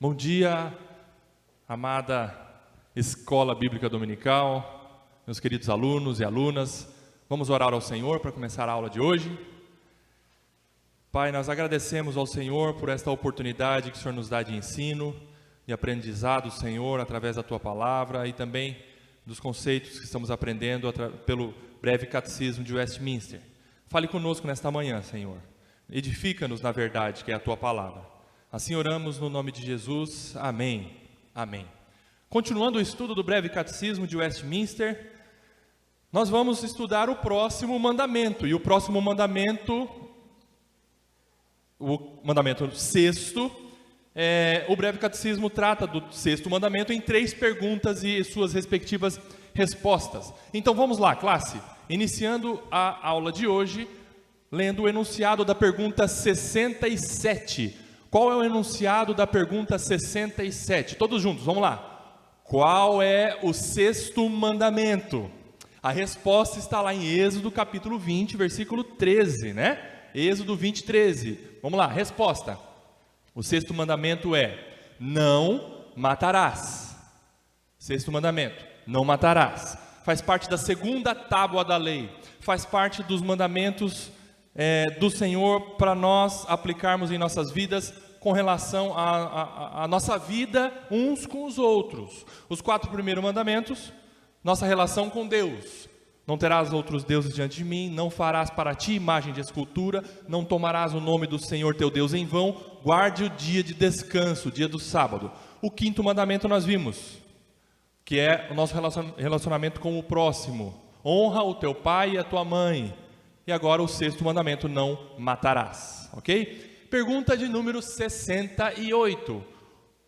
Bom dia, amada Escola Bíblica Dominical, meus queridos alunos e alunas. Vamos orar ao Senhor para começar a aula de hoje. Pai, nós agradecemos ao Senhor por esta oportunidade que o Senhor nos dá de ensino e aprendizado, Senhor, através da Tua Palavra e também dos conceitos que estamos aprendendo pelo breve catecismo de Westminster. Fale conosco nesta manhã, Senhor. Edifica-nos na verdade, que é a Tua Palavra. Assim oramos no nome de Jesus. Amém. Amém. Continuando o estudo do breve catecismo de Westminster, nós vamos estudar o próximo mandamento. E o próximo mandamento, o mandamento sexto, o breve catecismo trata do sexto mandamento em 3 perguntas e suas respectivas respostas. Então vamos lá, classe. Iniciando a aula de hoje, lendo o enunciado da pergunta 67. Qual é o enunciado da pergunta 67? Todos juntos, vamos lá. Qual é o sexto mandamento? A resposta está lá em Êxodo capítulo 20, versículo 13, né? Êxodo 20, 13. Vamos lá, resposta. O sexto mandamento é: não matarás. Sexto mandamento, não matarás. Faz parte da segunda tábua da lei. Faz parte dos mandamentos do Senhor para nós aplicarmos em nossas vidas com relação à nossa vida uns com os outros. Os 4 primeiros mandamentos, nossa relação com Deus. Não terás outros deuses diante de mim, não farás para ti imagem de escultura, não tomarás o nome do Senhor teu Deus em vão, guarde o dia de descanso, o dia do sábado. O 5º mandamento nós vimos, que é o nosso relacionamento com o próximo. Honra o teu pai e a tua mãe. E agora o 6º mandamento, não matarás, ok? Pergunta de número 68.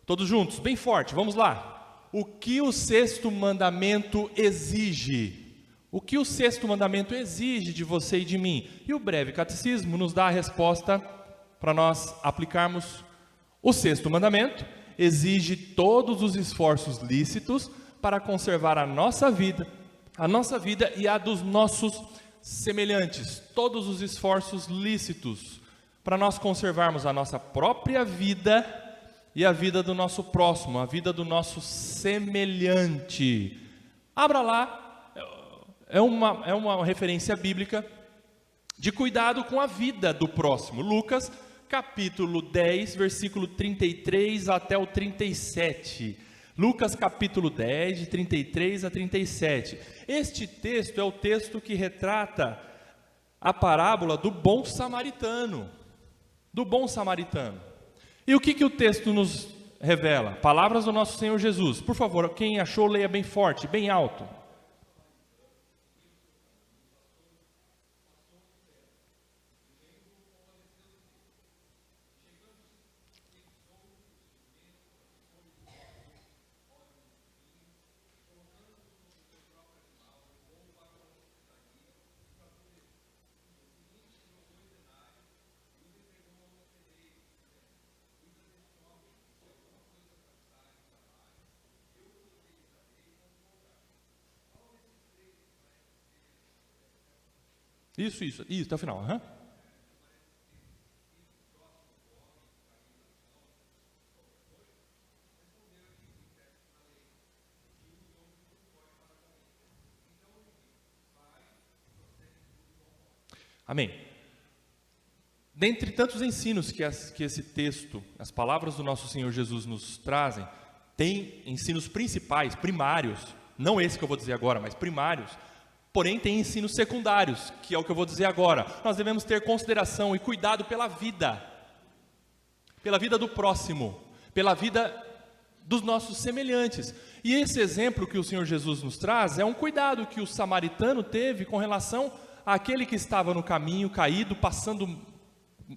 Todos juntos, bem forte, vamos lá. O que o 6º mandamento exige? O que o 6º mandamento exige de você e de mim? E o breve catecismo nos dá a resposta para nós aplicarmos. O 6º mandamento exige todos os esforços lícitos para conservar a nossa vida e a dos nossos semelhantes. Todos os esforços lícitos para nós conservarmos a nossa própria vida e a vida do nosso próximo, a vida do nosso semelhante. Abra lá. É uma referência bíblica de cuidado com a vida do próximo. Lucas, capítulo 10, versículo 33 até o 37. Lucas, capítulo 10, de 33 a 37. Este texto é o texto que retrata a parábola do bom samaritano. Do bom samaritano. E o que o texto nos revela? Palavras do nosso Senhor Jesus. Por favor, quem achou, leia bem forte, bem alto. Isso, até o final. Uhum. Amém. Dentre tantos ensinos que esse texto, as palavras do nosso Senhor Jesus nos trazem, tem ensinos principais, primários, não esse que eu vou dizer agora, mas primários. Porém, tem ensinos secundários, que é o que eu vou dizer agora. Nós devemos ter consideração e cuidado pela vida do próximo, pela vida dos nossos semelhantes. E esse exemplo que o Senhor Jesus nos traz é um cuidado que o samaritano teve com relação àquele que estava no caminho, caído,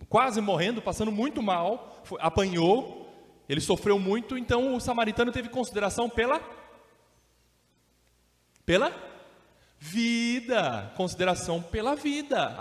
quase morrendo, passando muito mal, apanhou, ele sofreu muito. Então o samaritano teve consideração pela vida, consideração pela vida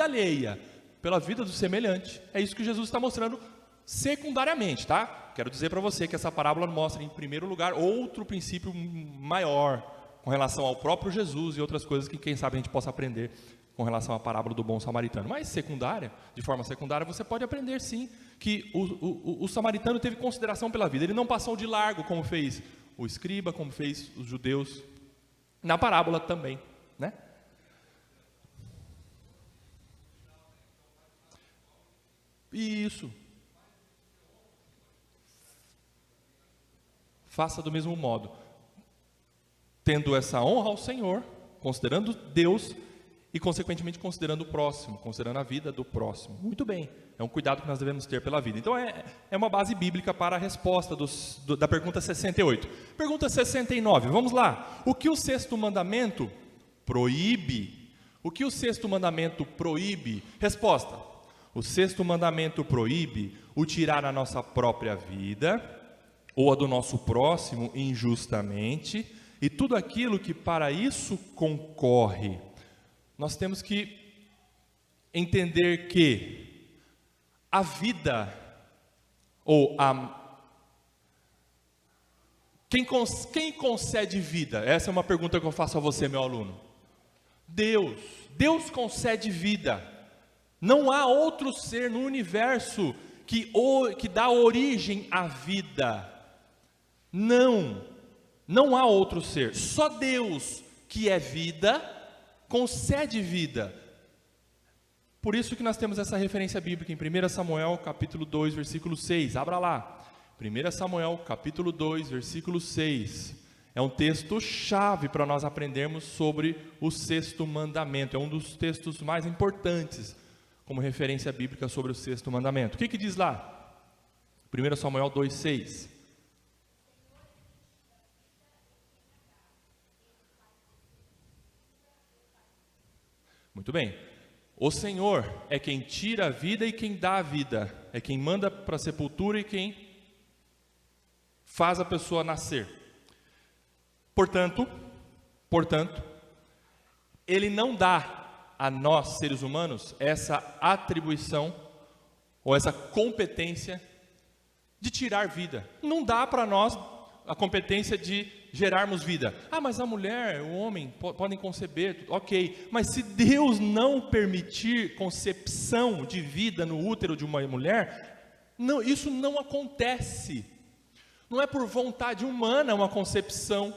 alheia, pela vida do semelhante. É isso que Jesus está mostrando secundariamente, tá? Quero dizer para você que essa parábola mostra, em primeiro lugar, outro princípio maior com relação ao próprio Jesus e outras coisas que, quem sabe, a gente possa aprender com relação à parábola do bom samaritano. Mas de forma secundária, você pode aprender sim, que o samaritano teve consideração pela vida. Ele não passou de largo, como fez o escriba, como fez os judeus, na parábola também, né? Isso. Faça do mesmo modo, tendo essa honra ao Senhor, considerando Deus e consequentemente considerando o próximo, considerando a vida do próximo. Muito bem, é um cuidado que nós devemos ter pela vida. Então é uma base bíblica para a resposta da pergunta 68. Pergunta 69, vamos lá. O que o sexto mandamento proíbe? O que o sexto mandamento proíbe? Resposta: o sexto mandamento proíbe o tirar a nossa própria vida ou a do nosso próximo injustamente, e tudo aquilo que para isso concorre. Nós temos que entender que a vida, ou quem concede vida? Essa é uma pergunta que eu faço a você, meu aluno. Deus. Deus concede vida. Não há outro ser no universo que dá origem à vida. Não há outro ser. Só Deus, que é vida, concede vida. Por isso que nós temos essa referência bíblica em 1 Samuel capítulo 2, versículo 6. Abra lá. 1 Samuel capítulo 2, versículo 6. É um texto chave para nós aprendermos sobre o sexto mandamento. É um dos textos mais importantes como referência bíblica sobre o sexto mandamento. O que diz lá? 1 Samuel 2, 6. Muito bem. O Senhor é quem tira a vida e quem dá a vida. É quem manda para a sepultura e quem faz a pessoa nascer. Portanto, Ele não dá a nós, seres humanos, essa atribuição ou essa competência de tirar vida. Não dá para nós a competência de gerarmos vida. Mas a mulher, o homem podem conceber, ok. Mas se Deus não permitir concepção de vida no útero de uma mulher, isso não acontece. Não é por vontade humana uma concepção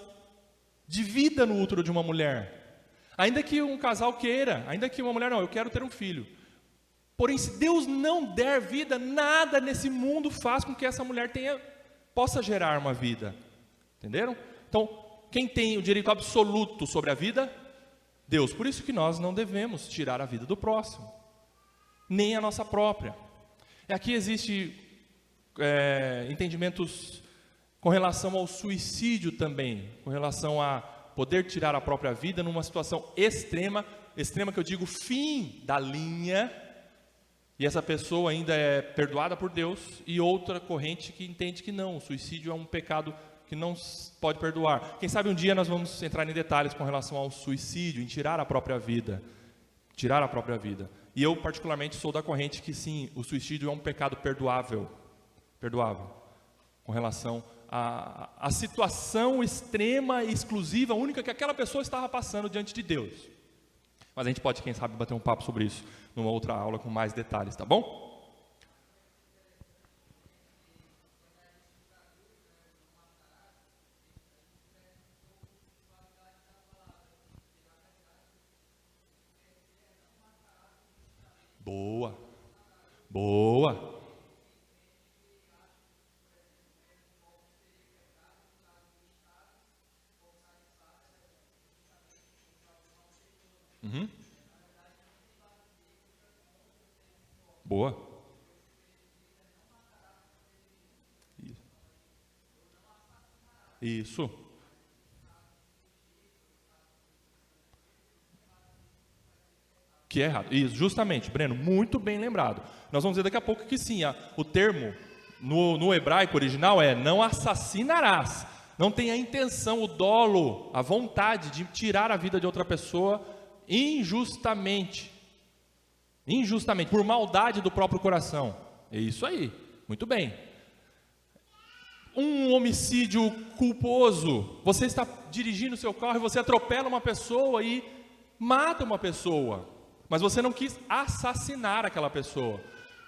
de vida no útero de uma mulher. Ainda que um casal queira, ainda que uma mulher, eu quero ter um filho. Porém, se Deus não der vida, nada nesse mundo faz com que essa mulher possa gerar uma vida. Entenderam? Então, quem tem o direito absoluto sobre a vida? Deus. Por isso que nós não devemos tirar a vida do próximo, nem a nossa própria. Aqui existe entendimentos com relação ao suicídio também, com relação a poder tirar a própria vida numa situação extrema que eu digo fim da linha, e essa pessoa ainda é perdoada por Deus, e outra corrente que entende que não, o suicídio é um pecado que não pode perdoar. Quem sabe um dia nós vamos entrar em detalhes com relação ao suicídio, em tirar a própria vida. Tirar a própria vida. E eu particularmente sou da corrente que sim, o suicídio é um pecado perdoável. Perdoável. Com relação à situação extrema e exclusiva, única que aquela pessoa estava passando diante de Deus. Mas a gente pode, quem sabe, bater um papo sobre isso numa outra aula com mais detalhes, tá bom? Boa. Boa. Uhum. Boa. Isso. Que é errado. Isso, justamente, Breno, muito bem lembrado. Nós vamos ver daqui a pouco que sim, o termo no hebraico original é não assassinarás. Não tem a intenção, o dolo, a vontade de tirar a vida de outra pessoa injustamente. Injustamente, por maldade do próprio coração. É isso aí, muito bem. Um homicídio culposo, você está dirigindo seu carro e você atropela uma pessoa e mata uma pessoa. mas você não quis assassinar aquela pessoa.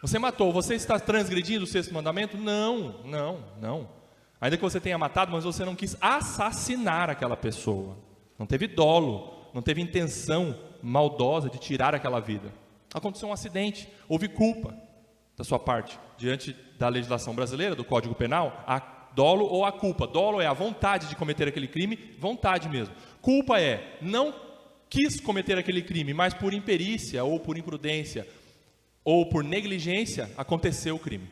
Você matou, você está transgredindo o sexto mandamento? Não, não, não. Ainda que você tenha matado, mas você não quis assassinar aquela pessoa. Não teve dolo, não teve intenção maldosa de tirar aquela vida. Aconteceu um acidente, houve culpa da sua parte. Diante da legislação brasileira, do Código Penal, há dolo ou há culpa. Dolo é a vontade de cometer aquele crime, vontade mesmo. Culpa é, não quis cometer aquele crime, mas por imperícia ou por imprudência ou por negligência, aconteceu o crime.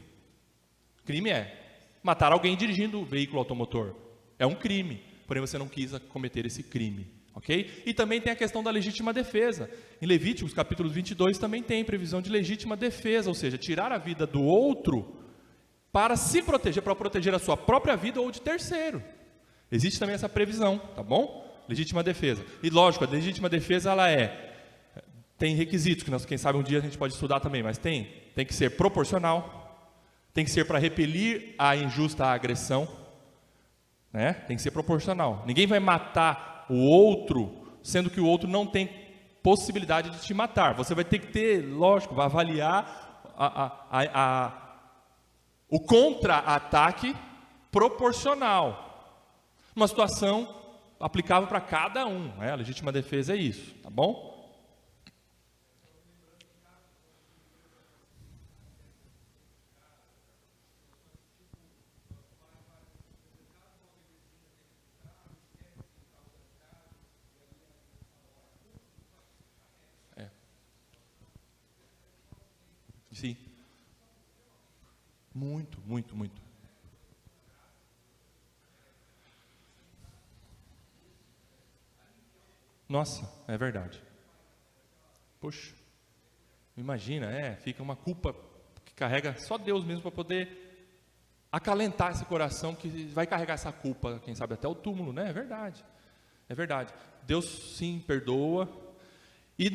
Crime é matar alguém dirigindo o veículo automotor. É um crime, porém você não quis cometer esse crime, ok? E também tem a questão da legítima defesa. Em Levíticos, capítulo 22, também tem previsão de legítima defesa, ou seja, tirar a vida do outro para se proteger, para proteger a sua própria vida ou de terceiro. Existe também essa previsão, tá bom? Legítima defesa. E lógico, a legítima defesa, ela tem requisitos, que nós, quem sabe um dia a gente pode estudar também, mas tem que ser proporcional, tem que ser para repelir a injusta agressão, né? Tem que ser proporcional. Ninguém vai matar o outro, sendo que o outro não tem possibilidade de te matar. Você vai ter que ter, lógico, vai avaliar o contra-ataque proporcional. Uma situação aplicável para cada um, né? A legítima defesa é isso, tá bom? Sim. Muito, muito, muito. Nossa, é verdade. Poxa, imagina, fica uma culpa que carrega só Deus mesmo para poder acalentar esse coração que vai carregar essa culpa, quem sabe até o túmulo, né? É verdade, é verdade. Deus sim perdoa. E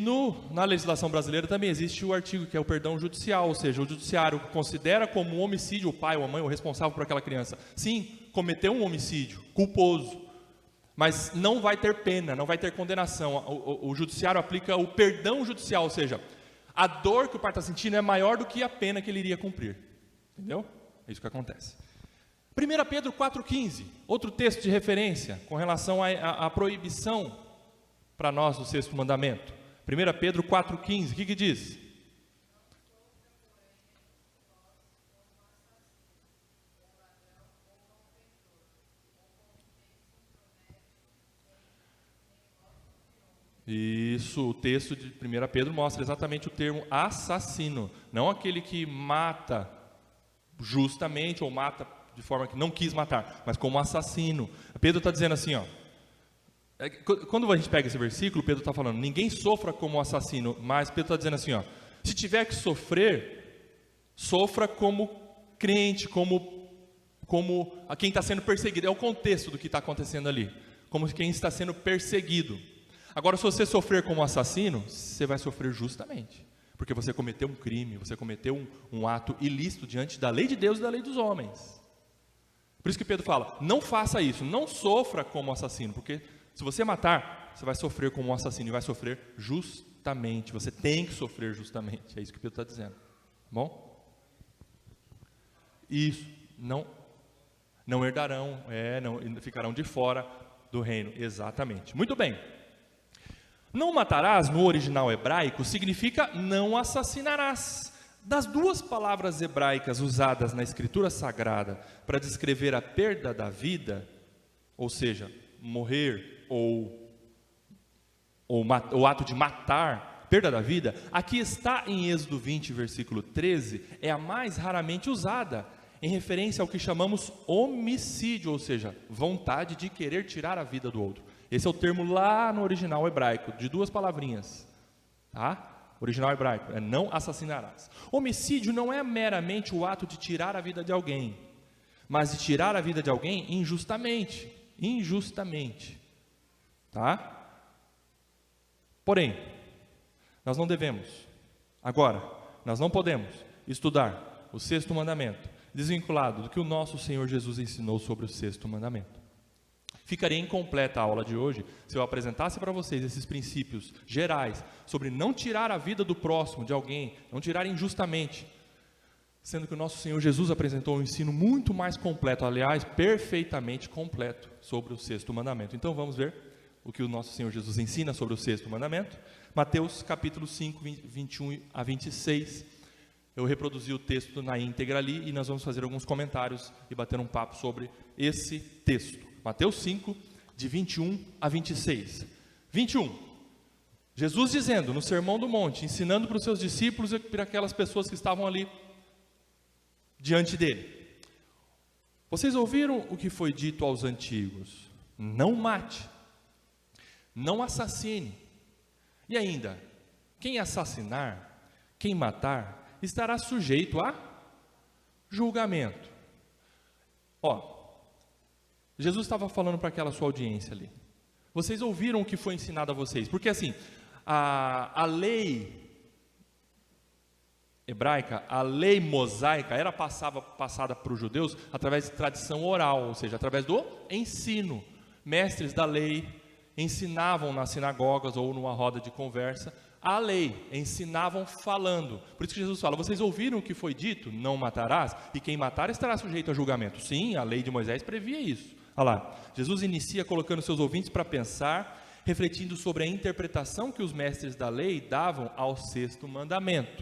na legislação brasileira também existe o artigo que é o perdão judicial, ou seja, o judiciário considera como um homicídio o pai ou a mãe, o responsável por aquela criança. Sim, cometeu um homicídio, culposo, mas não vai ter pena, não vai ter condenação. O judiciário aplica o perdão judicial, ou seja, a dor que o pai está sentindo é maior do que a pena que ele iria cumprir. Entendeu? É isso que acontece. 1 Pedro 4,15, outro texto de referência com relação à proibição para nós do sexto mandamento. 1 Pedro 4,15, o que diz? Isso, o texto de 1 Pedro mostra exatamente o termo assassino, não aquele que mata justamente ou mata de forma que não quis matar, mas como assassino. Pedro está dizendo assim, ó, quando a gente pega esse versículo, Pedro está falando, ninguém sofra como assassino, mas Pedro está dizendo assim, ó, se tiver que sofrer, sofra como crente, como a quem está sendo perseguido. É o contexto do que está acontecendo ali, como quem está sendo perseguido. Agora, se você sofrer como assassino, você vai sofrer justamente, porque você cometeu um crime, você cometeu um ato ilícito diante da lei de Deus e da lei dos homens. Por isso que Pedro fala, não faça isso, não sofra como assassino, porque se você matar, você vai sofrer como um assassino e vai sofrer justamente. Você tem que sofrer justamente. É isso que Pedro está dizendo. Tá bom? Isso. Não herdarão, não ficarão de fora do reino. Exatamente. Muito bem. Não matarás, no original hebraico, significa não assassinarás. Das duas palavras hebraicas usadas na Escritura Sagrada para descrever a perda da vida, ou seja, morrer ou o ato de matar, perda da vida, aqui está em Êxodo 20, versículo 13, é a mais raramente usada, em referência ao que chamamos homicídio, ou seja, vontade de querer tirar a vida do outro. Esse é o termo lá no original hebraico, de duas palavrinhas, tá? Original hebraico, é não assassinarás. Homicídio não é meramente o ato de tirar a vida de alguém, mas de tirar a vida de alguém injustamente, tá? Porém, nós não devemos, agora, nós não podemos estudar o sexto mandamento desvinculado do que o nosso Senhor Jesus ensinou sobre o sexto mandamento. Ficaria incompleta a aula de hoje se eu apresentasse para vocês esses princípios gerais sobre não tirar a vida do próximo, de alguém, não tirar injustamente, sendo que o nosso Senhor Jesus apresentou um ensino muito mais completo, aliás, perfeitamente completo, sobre o sexto mandamento. Então vamos ver o que o nosso Senhor Jesus ensina sobre o sexto mandamento. Mateus capítulo 5, 21 a 26. Eu reproduzi o texto na íntegra ali e nós vamos fazer alguns comentários e bater um papo sobre esse texto. Mateus 5, de 21 a 26. 21. Jesus dizendo, no Sermão do Monte, ensinando para os seus discípulos e para aquelas pessoas que estavam ali diante dele. Vocês ouviram o que foi dito aos antigos? Não mate, não assassine. E ainda, quem assassinar, quem matar, estará sujeito a julgamento. Jesus estava falando para aquela sua audiência ali. Vocês ouviram o que foi ensinado a vocês? Porque assim, a lei hebraica, a lei mosaica, era passada para os judeus através de tradição oral, ou seja, através do ensino. Mestres da lei ensinavam nas sinagogas ou numa roda de conversa a lei, ensinavam falando. Por isso que Jesus fala, vocês ouviram o que foi dito? Não matarás, e quem matar estará sujeito a julgamento. Sim, a lei de Moisés previa isso. Olha lá, Jesus inicia colocando seus ouvintes para pensar, refletindo sobre a interpretação que os mestres da lei davam ao sexto mandamento.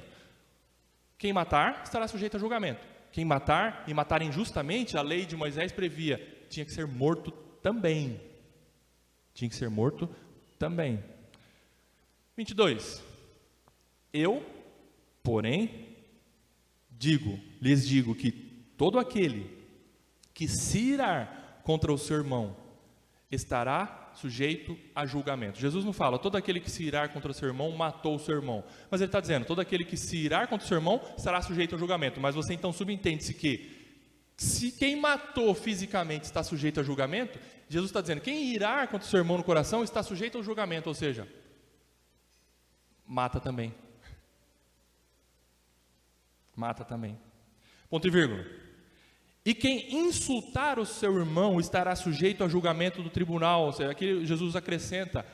Quem matar estará sujeito a julgamento. Quem matar e matar injustamente, a lei de Moisés previa, tinha que ser morto também. Tinha que ser morto também. 22. Eu, porém, lhes digo que todo aquele que se irar contra o seu irmão estará sujeito a julgamento. Jesus não fala, todo aquele que se irar contra o seu irmão matou o seu irmão. Mas ele está dizendo, todo aquele que se irar contra o seu irmão estará sujeito a julgamento. Mas você então subentende-se que, se quem matou fisicamente está sujeito a julgamento, Jesus está dizendo, quem irar contra o seu irmão no coração está sujeito ao julgamento, ou seja, mata também. Mata também. Ponto e vírgula. E quem insultar o seu irmão estará sujeito a julgamento do tribunal. Ou seja, aqui Jesus acrescenta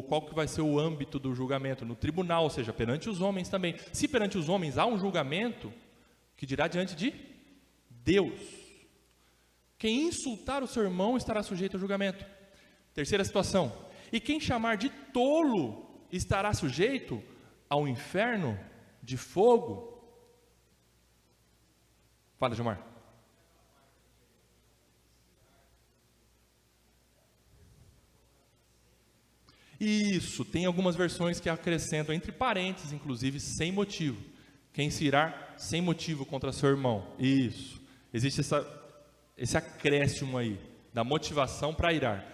qual que vai ser o âmbito do julgamento, no tribunal, ou seja, perante os homens também. Se perante os homens há um julgamento, que dirá diante de Deus. Quem insultar o seu irmão estará sujeito a julgamento. Terceira situação. E quem chamar de tolo estará sujeito ao inferno de fogo. Fala, Gilmar. Isso, tem algumas versões que acrescentam, entre parênteses, inclusive, sem motivo. Quem se irar sem motivo contra seu irmão. Isso. Existe esse acréscimo aí, da motivação para irar.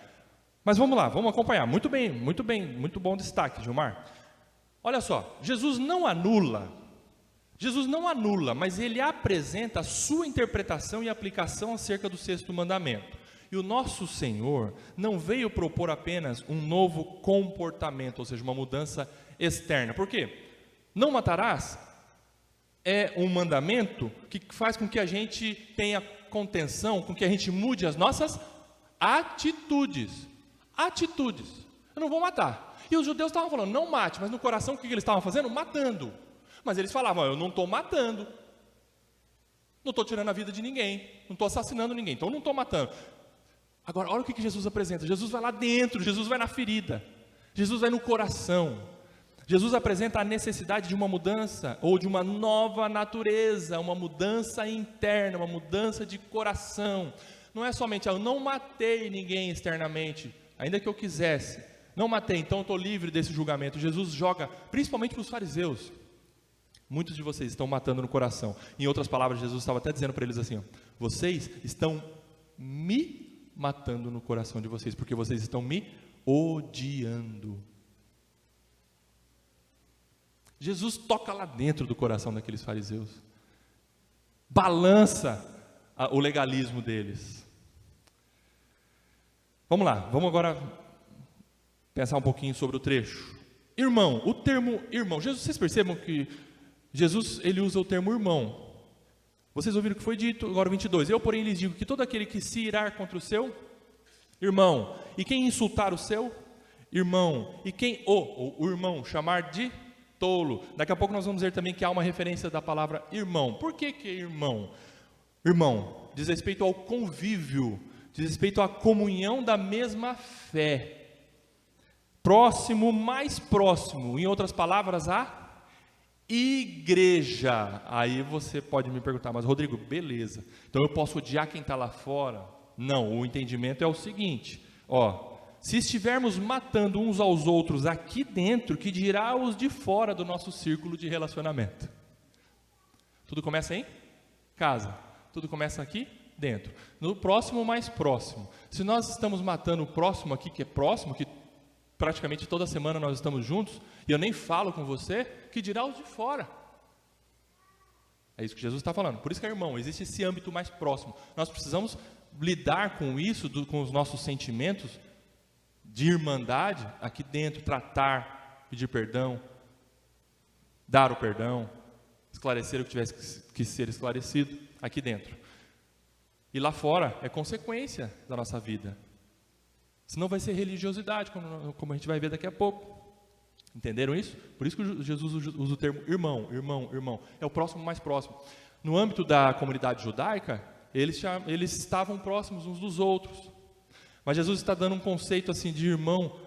Mas vamos lá, vamos acompanhar. Muito bem, muito bom destaque, Gilmar. Olha só, Jesus não anula, mas ele apresenta a sua interpretação e aplicação acerca do sexto mandamento. E o nosso Senhor não veio propor apenas um novo comportamento, ou seja, uma mudança externa. Por quê? Não matarás é um mandamento que faz com que a gente tenha contenção, com que a gente mude as nossas atitudes. Eu não vou matar. E os judeus estavam falando, não mate, mas no coração o que eles estavam fazendo? Matando. Mas eles falavam, eu não estou matando. Não estou tirando a vida de ninguém. Não estou assassinando ninguém, então não estou matando. Agora, olha o que Jesus apresenta. Jesus vai lá dentro, Jesus vai na ferida. Jesus vai no coração. Jesus apresenta a necessidade de uma mudança, ou de uma nova natureza, uma mudança interna, uma mudança de coração. Não é somente, eu não matei ninguém externamente, ainda que eu quisesse. Não matei, então eu estou livre desse julgamento. Jesus joga, principalmente para os fariseus. Muitos de vocês estão matando no coração. Em outras palavras, Jesus estava até dizendo para eles assim, vocês estão me matando no coração de vocês, porque vocês estão me odiando. Jesus toca lá dentro do coração daqueles fariseus, balança o legalismo deles. Vamos lá, vamos agora pensar um pouquinho sobre o trecho. Irmão, o termo irmão, vocês percebam que Jesus, ele usa o termo irmão. Vocês ouviram o que foi dito, agora 22. Eu, porém, lhes digo que todo aquele que se irar contra o seu irmão. E quem insultar o seu irmão, e quem o irmão chamar de tolo. Daqui a pouco nós vamos ver também que há uma referência da palavra irmão. Por que é irmão? Irmão, diz respeito ao convívio, diz respeito à comunhão da mesma fé. Próximo, mais próximo, em outras palavras, a igreja. Aí você pode me perguntar, mas Rodrigo, beleza, então eu posso odiar quem está lá fora? Não, o entendimento é o seguinte, se estivermos matando uns aos outros aqui dentro, que dirá os de fora do nosso círculo de relacionamento? Tudo começa em casa, tudo começa aqui dentro, no próximo mais próximo. Se nós estamos matando o próximo aqui, que é próximo, que praticamente toda semana nós estamos juntos, e eu nem falo com você, que dirá os de fora? É isso que Jesus está falando. Por isso que, irmão, existe esse âmbito mais próximo. Nós precisamos lidar com isso, com os nossos sentimentos de irmandade aqui dentro, tratar, pedir perdão, dar o perdão, esclarecer o que tivesse que ser esclarecido aqui dentro. E lá fora é consequência da nossa vida. Senão vai ser religiosidade, como a gente vai ver daqui a pouco. Entenderam isso? Por isso que Jesus usa o termo irmão, irmão, irmão. É o próximo mais próximo. No âmbito da comunidade judaica, eles estavam próximos uns dos outros. Mas Jesus está dando um conceito assim de irmão.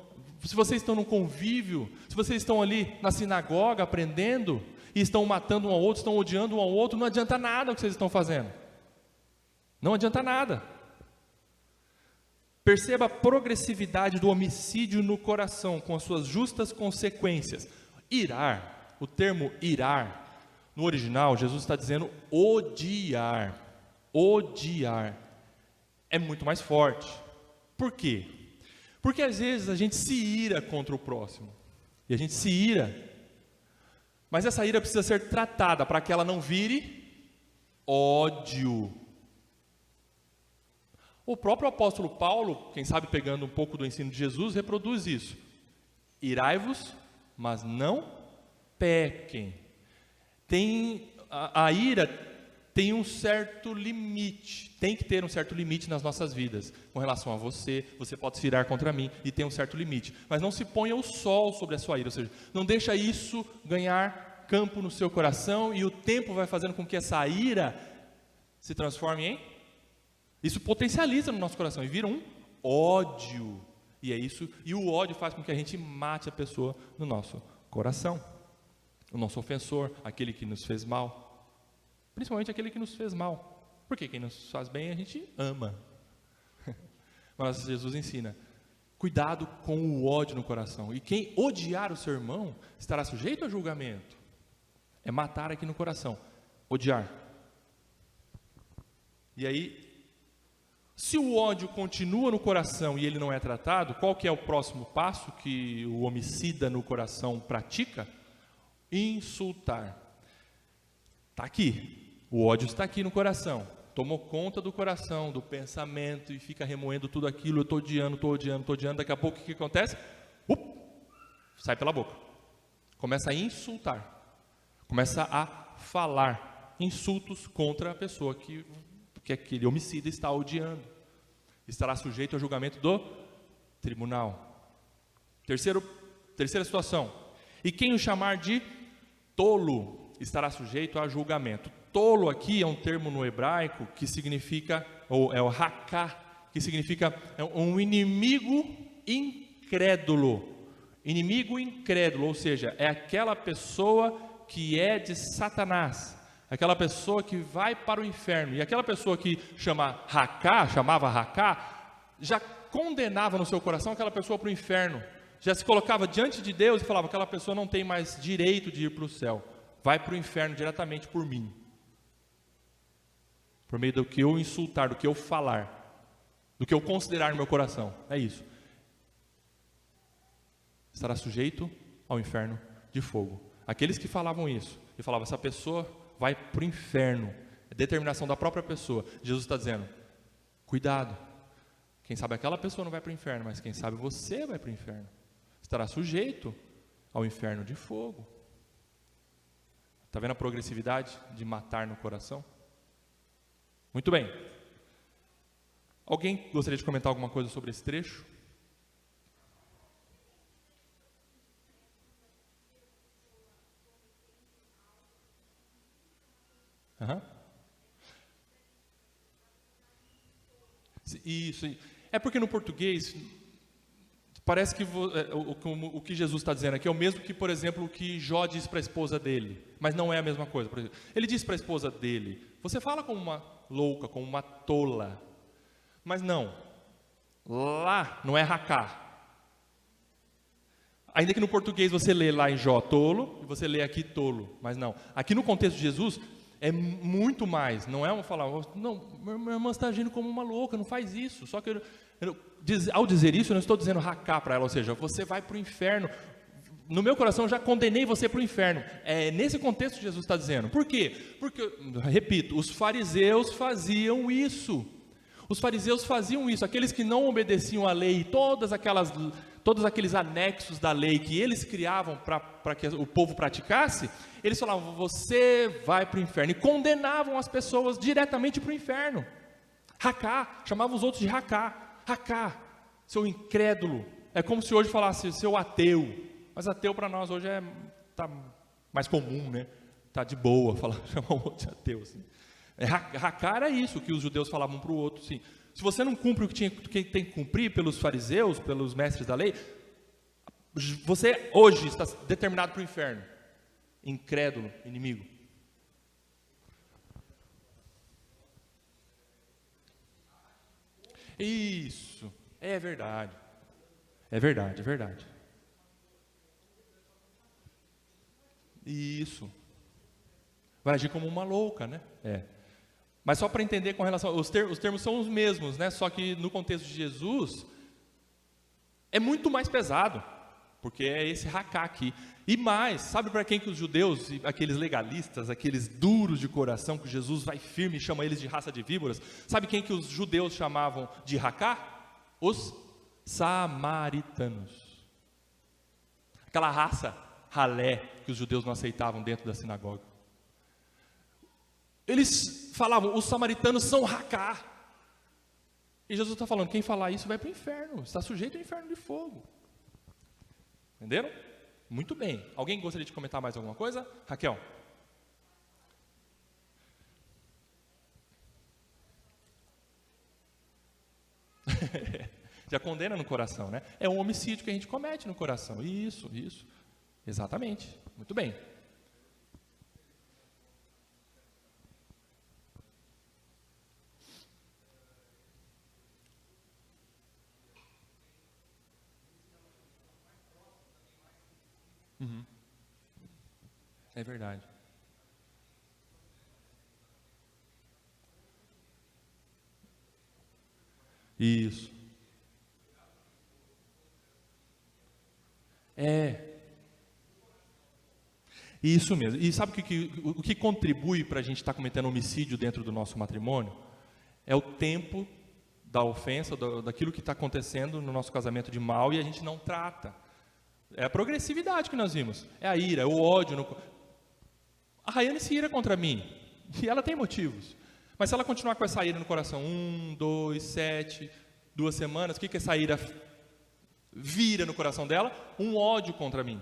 Se vocês estão num convívio, se vocês estão ali na sinagoga aprendendo, e estão matando um ao outro, estão odiando um ao outro, não adianta nada o que vocês estão fazendo. Não adianta nada. Perceba a progressividade do homicídio no coração, com as suas justas consequências. Irar, o termo irar, no original, Jesus está dizendo odiar. Odiar é muito mais forte. Por quê? Porque às vezes a gente se ira contra o próximo. E a gente se ira. Mas essa ira precisa ser tratada para que ela não vire ódio. O próprio apóstolo Paulo, quem sabe pegando um pouco do ensino de Jesus, reproduz isso. Irai-vos, mas não pequem. A ira tem um certo limite, tem que ter um certo limite nas nossas vidas. Com relação a você pode se irar contra mim e tem um certo limite. Mas não se ponha o sol sobre a sua ira, ou seja, não deixa isso ganhar campo no seu coração e o tempo vai fazendo com que essa ira se transforme em... Isso potencializa no nosso coração e vira um ódio. E é isso, e o ódio faz com que a gente mate a pessoa no nosso coração. O nosso ofensor, aquele que nos fez mal. Principalmente aquele que nos fez mal. Porque quem nos faz bem a gente ama. Mas Jesus ensina, cuidado com o ódio no coração. E quem odiar o seu irmão estará sujeito a julgamento. É matar aqui no coração. Odiar. E aí... Se o ódio continua no coração e ele não é tratado, qual que é o próximo passo que o homicida no coração pratica? Insultar. Está aqui, o ódio está aqui no coração, tomou conta do coração, do pensamento e fica remoendo tudo aquilo, eu estou odiando, daqui a pouco o que acontece? Sai pela boca, começa a insultar, começa a falar insultos contra a pessoa que aquele homicida está odiando, estará sujeito ao julgamento do tribunal. Terceira situação, e quem o chamar de tolo estará sujeito a julgamento. Tolo aqui é um termo no hebraico que significa, ou é o haká, que significa um inimigo incrédulo. Inimigo incrédulo, ou seja, é aquela pessoa que é de Satanás. Aquela pessoa que vai para o inferno. E aquela pessoa que chamava Haká, já condenava no seu coração aquela pessoa para o inferno. Já se colocava diante de Deus e falava, aquela pessoa não tem mais direito de ir para o céu. Vai para o inferno diretamente por mim. Por meio do que eu insultar, do que eu falar, do que eu considerar no meu coração. É isso. Estará sujeito ao inferno de fogo. Aqueles que falavam isso, e falavam, essa pessoa... vai para o inferno, é determinação da própria pessoa. Jesus está dizendo, cuidado, quem sabe aquela pessoa não vai para o inferno, mas quem sabe você vai para o inferno, estará sujeito ao inferno de fogo. Está vendo a progressividade de matar no coração? Muito bem, Alguém gostaria de comentar alguma coisa sobre esse trecho? Aham. Isso. É porque no português parece que o que Jesus está dizendo aqui é o mesmo que, por exemplo, o que Jó diz para a esposa dele, mas não é a mesma coisa. Por exemplo, ele diz para a esposa dele: você fala como uma louca, como uma tola, mas não. Lá não é racá. Ainda que no português você lê lá em Jó tolo, e você lê aqui tolo, mas não. Aqui no contexto de Jesus é muito mais, não é uma falar, não, minha irmã está agindo como uma louca, não faz isso. Só que ao dizer isso, eu não estou dizendo racá para ela, ou seja, você vai para o inferno. No meu coração eu já condenei você para o inferno. É nesse contexto que Jesus está dizendo. Por quê? Porque, repito, os fariseus faziam isso. Os fariseus faziam isso. Aqueles que não obedeciam à lei, todos aqueles anexos da lei que eles criavam para que o povo praticasse, eles falavam, você vai para o inferno. E condenavam as pessoas diretamente para o inferno. Racá, chamavam os outros de racá. Racá, seu incrédulo. É como se hoje falasse, seu ateu. Mas ateu para nós hoje tá mais comum, né? Tá de boa chamar um outro de ateu. Assim. Racá era isso que os judeus falavam um para o outro. Assim. Se você não cumpre o que tem que cumprir pelos fariseus, pelos mestres da lei, você hoje está determinado para o inferno. Incrédulo, inimigo. Isso, é verdade. É verdade, é verdade. Isso. Vai agir como uma louca, né? É. Mas só para entender com relação... Os termos são os mesmos, né? Só que no contexto de Jesus, é muito mais pesado. Porque é esse racá aqui. E mais, sabe para quem que os judeus, aqueles legalistas, aqueles duros de coração, que Jesus vai firme e chama eles de raça de víboras, sabe quem que os judeus chamavam de racá? Os samaritanos. Aquela raça ralé que os judeus não aceitavam dentro da sinagoga. Eles falavam, os samaritanos são racá. E Jesus está falando, quem falar isso vai para o inferno, está sujeito ao inferno de fogo. Entenderam? Muito bem. Alguém gostaria de comentar mais alguma coisa? Raquel? Já condena no coração, né? É um homicídio que a gente comete no coração. Isso. Exatamente. Muito bem. Uhum. É verdade. Isso. Isso mesmo. E sabe o que contribui para a gente estar cometendo homicídio dentro do nosso matrimônio? É o tempo da ofensa, daquilo que está acontecendo no nosso casamento de mal e a gente não trata. É a progressividade que nós vimos. É a ira, é o ódio. A Rayane se ira contra mim. E ela tem motivos. Mas se ela continuar com essa ira no coração, 1, 2, 7, 2 semanas, o que essa ira vira no coração dela? Um ódio contra mim.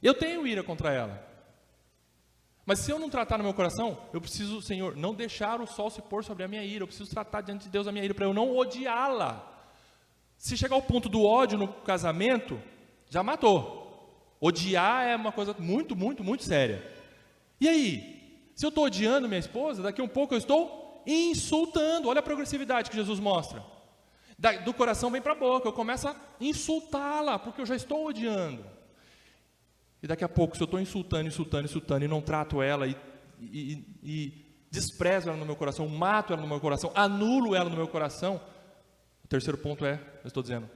Eu tenho ira contra ela. Mas se eu não tratar no meu coração, eu preciso, Senhor, não deixar o sol se pôr sobre a minha ira. Eu preciso tratar diante de Deus a minha ira para eu não odiá-la. Se chegar ao ponto do ódio no casamento, já matou. Odiar é uma coisa muito, muito, muito séria. E aí? Se eu estou odiando minha esposa, daqui a um pouco eu estou insultando. Olha a progressividade que Jesus mostra. Do coração vem para a boca. Eu começo a insultá-la, porque eu já estou odiando. E daqui a pouco, se eu estou insultando e não trato ela e desprezo ela no meu coração, mato ela no meu coração, anulo ela no meu coração, o terceiro ponto eu estou dizendo,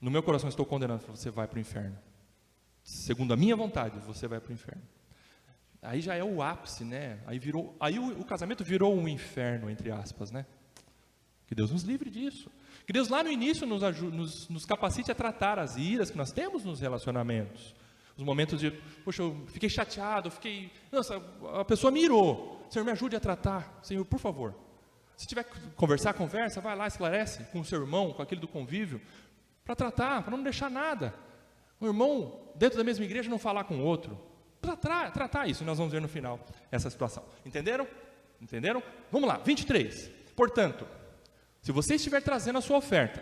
no meu coração eu estou condenando, você vai para o inferno. Segundo a minha vontade, você vai para o inferno. Aí já é o ápice, né? Aí o casamento virou um inferno, entre aspas, né? Que Deus nos livre disso. Que Deus lá no início nos capacite a tratar as iras que nós temos nos relacionamentos. Os momentos de, poxa, eu fiquei chateado, nossa, a pessoa me irou. Senhor, me ajude a tratar. Senhor, por favor. Se tiver que conversar, conversa, vai lá, esclarece com o seu irmão, com aquele do convívio, para tratar, para não deixar nada. Um irmão dentro da mesma igreja não falar com o outro. Para tratar isso, nós vamos ver no final essa situação. Entenderam? Entenderam? Vamos lá, 23. Portanto, se você estiver trazendo a sua oferta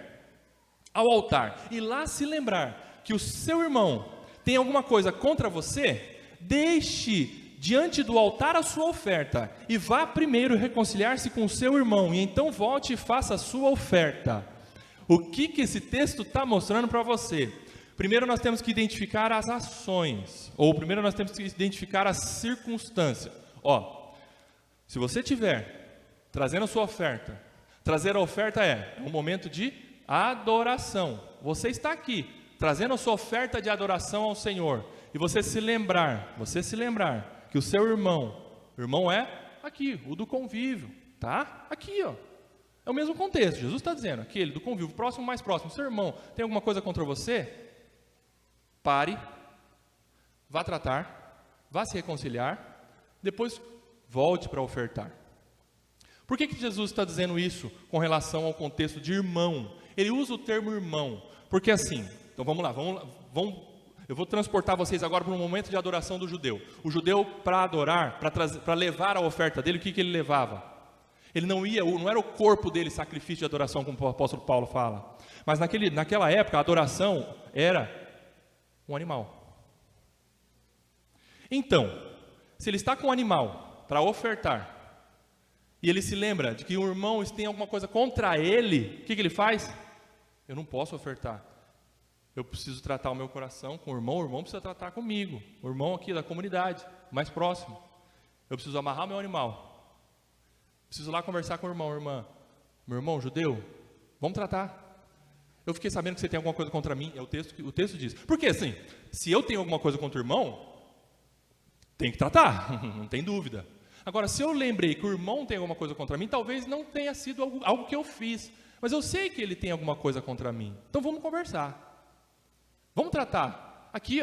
ao altar e lá se lembrar que o seu irmão tem alguma coisa contra você, deixe diante do altar a sua oferta e vá primeiro reconciliar-se com o seu irmão e então volte e faça a sua oferta. O que esse texto está mostrando para você? Primeiro nós temos que identificar as ações, ou primeiro nós temos que identificar as circunstâncias. Se você estiver trazendo a sua oferta, trazer a oferta é um momento de adoração. Você está aqui, trazendo a sua oferta de adoração ao Senhor, e você se lembrar que o seu irmão é aqui, o do convívio, tá? Aqui, é o mesmo contexto. Jesus está dizendo, aquele do convívio, próximo, mais próximo. Seu irmão tem alguma coisa contra você? Pare, vá tratar, vá se reconciliar, depois volte para ofertar. Por que Jesus está dizendo isso com relação ao contexto de irmão? Ele usa o termo irmão, porque assim, então vamos lá, eu vou transportar vocês agora para um momento de adoração do judeu. O judeu, para adorar, para levar a oferta dele, o que ele levava? Ele não era o corpo dele sacrifício de adoração, como o apóstolo Paulo fala. Mas naquela época, a adoração era um animal. Então, se ele está com um animal para ofertar, e ele se lembra de que o irmão tem alguma coisa contra ele, o que ele faz? Eu não posso ofertar. Eu preciso tratar o meu coração com o irmão precisa tratar comigo. O irmão aqui da comunidade, mais próximo. Eu preciso amarrar o meu animal. Preciso lá conversar com o irmão, irmã. Meu irmão judeu, vamos tratar. Eu fiquei sabendo que você tem alguma coisa contra mim. O texto diz. Porque assim, se eu tenho alguma coisa contra o irmão, tem que tratar, não tem dúvida. Agora, se eu lembrei que o irmão tem alguma coisa contra mim, talvez não tenha sido algo que eu fiz. Mas eu sei que ele tem alguma coisa contra mim. Então vamos conversar. Vamos tratar. Aqui,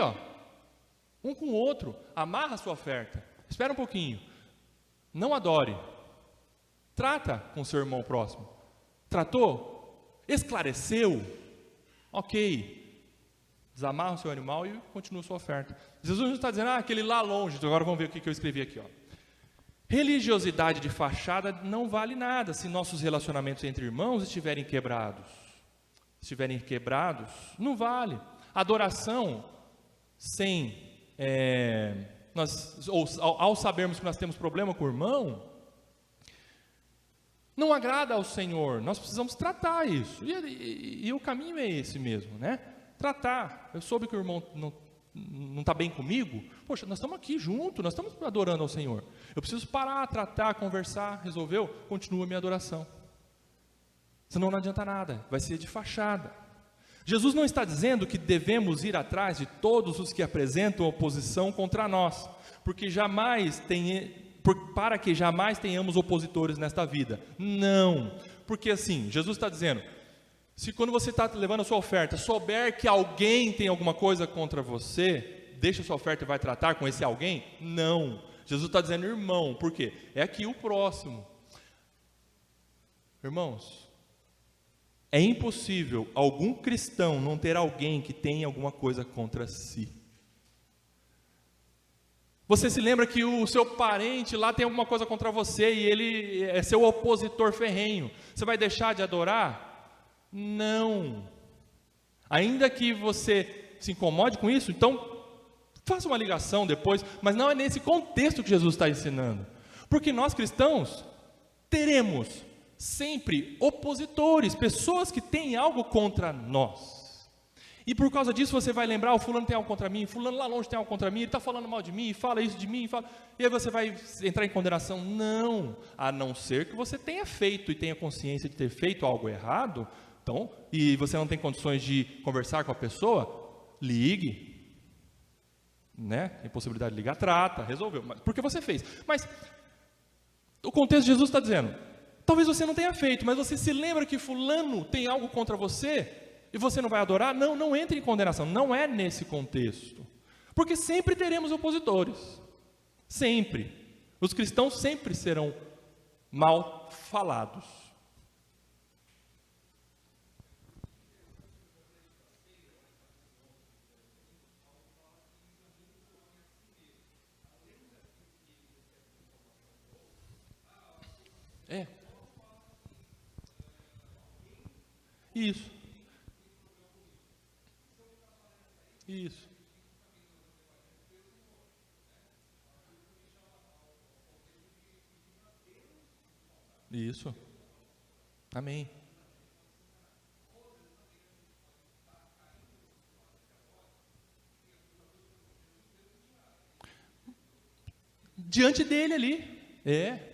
um com o outro. Amarra a sua oferta. Espera um pouquinho. Não adore. Trata com o seu irmão próximo. Tratou? Esclareceu? Ok. Desamarra o seu animal e continua a sua oferta. Jesus não está dizendo, aquele lá longe. Então agora vamos ver o que eu escrevi aqui. Religiosidade de fachada não vale nada se nossos relacionamentos entre irmãos estiverem quebrados. Estiverem quebrados, não vale. Adoração sem... ao sabermos que nós temos problema com o irmão, não agrada ao Senhor. Nós precisamos tratar isso. E o caminho é esse mesmo, né? Tratar. Eu soube que o irmão não está bem comigo. Poxa, nós estamos aqui juntos, nós estamos adorando ao Senhor. Eu preciso parar, tratar, conversar. Resolveu? Continua a minha adoração. Senão não adianta nada. Vai ser de fachada. Jesus não está dizendo que devemos ir atrás de todos os que apresentam oposição contra nós, para que jamais tenhamos opositores nesta vida. Não, porque assim, Jesus está dizendo, se quando você está levando a sua oferta, souber que alguém tem alguma coisa contra você, deixa a sua oferta e vai tratar com esse alguém? Não, Jesus está dizendo irmão, por quê? É aqui o próximo. Irmãos, é impossível algum cristão não ter alguém que tenha alguma coisa contra si. Você se lembra que o seu parente lá tem alguma coisa contra você e ele é seu opositor ferrenho. Você vai deixar de adorar? Não. Ainda que você se incomode com isso, então faça uma ligação depois, mas não é nesse contexto que Jesus está ensinando. Porque nós cristãos teremos sempre opositores, pessoas que têm algo contra nós. E por causa disso você vai lembrar, o fulano tem algo contra mim, fulano lá longe tem algo contra mim, ele está falando mal de mim, fala isso de mim, e aí você vai entrar em condenação. Não, a não ser que você tenha feito e tenha consciência de ter feito algo errado, então, e você não tem condições de conversar com a pessoa, ligue, né? Tem possibilidade de ligar, trata, resolveu, porque você fez. Mas o contexto de Jesus está dizendo, talvez você não tenha feito, mas você se lembra que fulano tem algo contra você e você não vai adorar? Não, não entre em condenação, não é nesse contexto. Porque sempre teremos opositores. Sempre. Os cristãos sempre serão mal falados. É. Isso. Isso. Isso. Amém. Diante dele ali. É.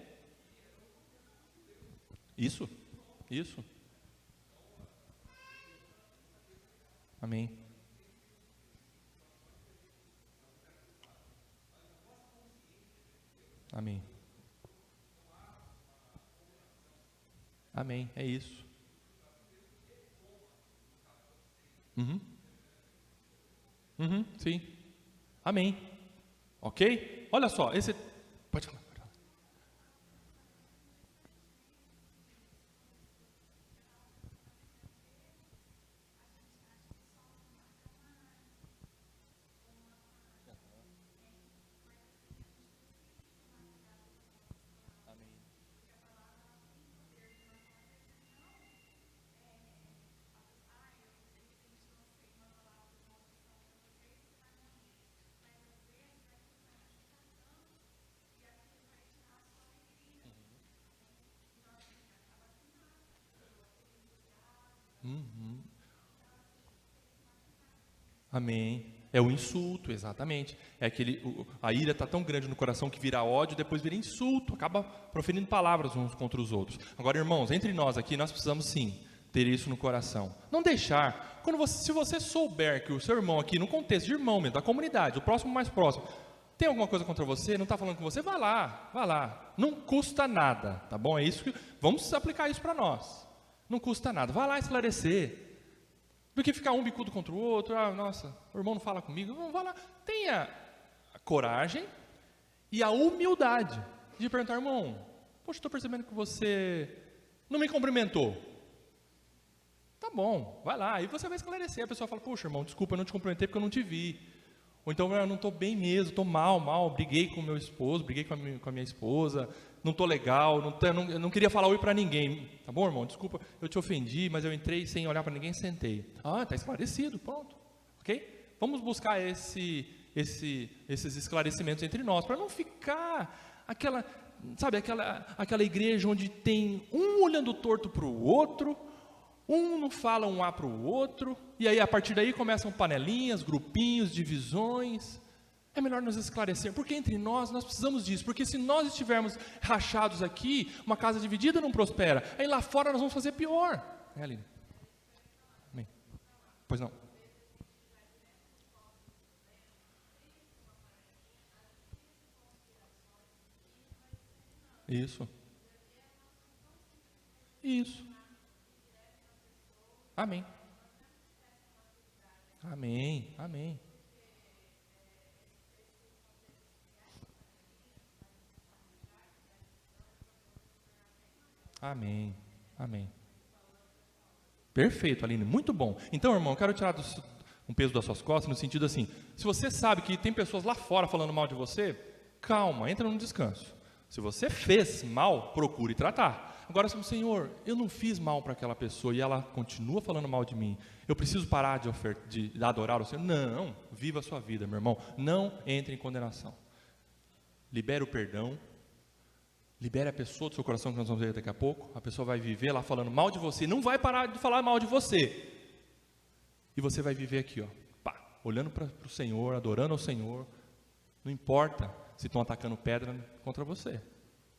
Isso. Isso. Amém. Amém. Amém. É isso. Uhum. Uhum. Sim. Amém. Ok? Olha só, esse. Pode falar. Pode falar. Amém. É o insulto, exatamente. É aquele, a ira está tão grande no coração que vira ódio, depois vira insulto, acaba proferindo palavras uns contra os outros. Agora, irmãos, entre nós aqui, nós precisamos sim ter isso no coração. Não deixar, se você souber que o seu irmão aqui, no contexto de irmão mesmo, da comunidade, o próximo mais próximo, tem alguma coisa contra você, não está falando com você, vá lá, vá lá. Não custa nada, tá bom? É isso que, vamos aplicar isso para nós. Não custa nada, vá lá esclarecer. Do que ficar um bicudo contra o outro, nossa, o irmão não fala comigo, não vá lá. Tenha a coragem e a humildade de perguntar, irmão, poxa, estou percebendo que você não me cumprimentou. Tá bom, vai lá, e você vai esclarecer. A pessoa fala, poxa, irmão, desculpa, eu não te cumprimentei porque eu não te vi. Ou então, eu não estou bem mesmo, estou mal, briguei com o meu esposo, briguei com a minha esposa, não estou legal, eu não queria falar oi para ninguém. Tá bom, irmão, desculpa, eu te ofendi, mas eu entrei sem olhar para ninguém e sentei. Está esclarecido, pronto, ok? Vamos buscar esses esclarecimentos entre nós, para não ficar aquela igreja onde tem um olhando torto para o outro, um não fala um A para o outro, e aí a partir daí começam panelinhas, grupinhos, divisões. É melhor nos esclarecer, porque entre nós precisamos disso, porque se nós estivermos rachados aqui, uma casa dividida não prospera, aí lá fora nós vamos fazer pior. É, Aline? Amém. Pois não. Isso. Isso. Amém. Amém. Amém. Amém. Amém. Perfeito, Aline, muito bom. Então, irmão, eu quero tirar um peso das suas costas, no sentido assim, se você sabe que tem pessoas lá fora falando mal de você, calma, entra no descanso. Se você fez mal, procure tratar. Agora, se o Senhor, eu não fiz mal para aquela pessoa e ela continua falando mal de mim, eu preciso parar de adorar o Senhor? Não, viva a sua vida, meu irmão. Não entre em condenação. Libere o perdão. Libere a pessoa do seu coração, que nós vamos ver daqui a pouco. A pessoa vai viver lá falando mal de você, não vai parar de falar mal de você. E você vai viver aqui, olhando para o Senhor, adorando ao Senhor. Não importa se estão atacando pedra contra você.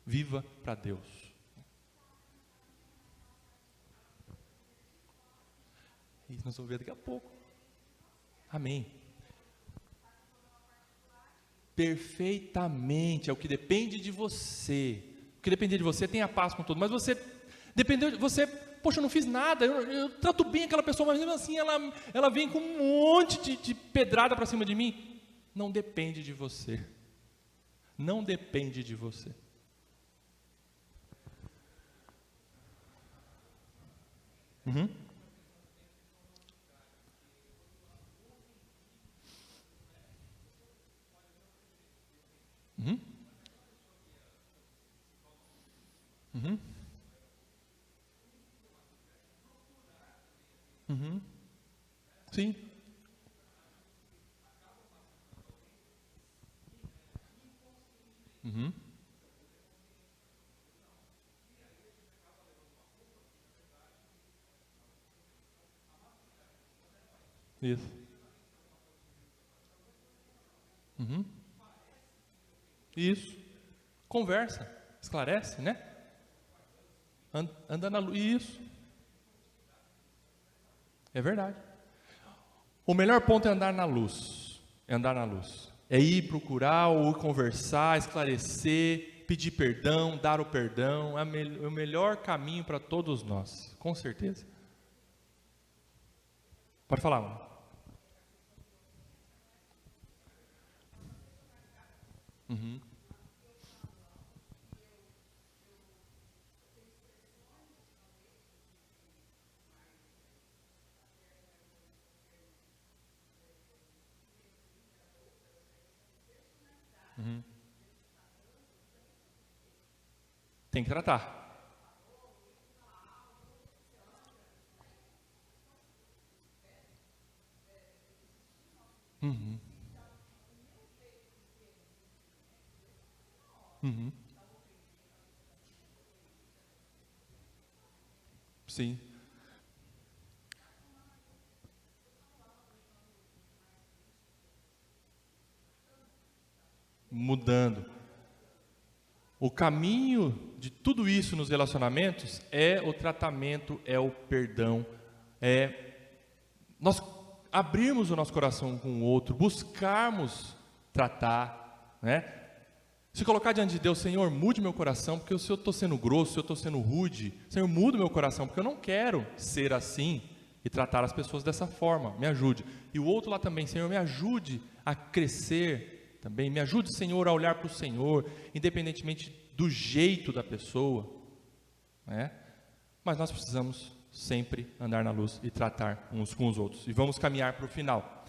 Viva para Deus. Isso nós vamos ver daqui a pouco. Amém. Perfeitamente, é o que depende de você. O que depender de você tem a paz com todo, mas você dependeu de você, poxa, eu não fiz nada, eu trato bem aquela pessoa, mas mesmo assim ela vem com um monte de pedrada para cima de mim. Não depende de você. Não depende de você. Uhum. Uhum. Uhum. Uhum. Sim. Uhum. Isso. Uhum. Isso. Conversa, esclarece, né? Anda na luz. Isso. É verdade. O melhor ponto é andar na luz. É andar na luz. É ir procurar ou conversar, esclarecer, pedir perdão, dar o perdão. É o melhor caminho para todos nós, com certeza. Pode falar, mano. Uhum. Uhum. Tem que tratar. Uhum. Uhum. Sim. Mudando. O caminho de tudo isso nos relacionamentos é o tratamento, é o perdão, é nós abrirmos o nosso coração com o outro, buscarmos tratar, né? Se colocar diante de Deus, Senhor, mude meu coração, porque se eu estou sendo grosso, se eu estou sendo rude, Senhor, muda meu coração, porque eu não quero ser assim e tratar as pessoas dessa forma, me ajude. E o outro lá também, Senhor, me ajude a crescer também, me ajude, Senhor, a olhar para o Senhor, independentemente do jeito da pessoa, né? Mas nós precisamos sempre andar na luz e tratar uns com os outros. E vamos caminhar para o final.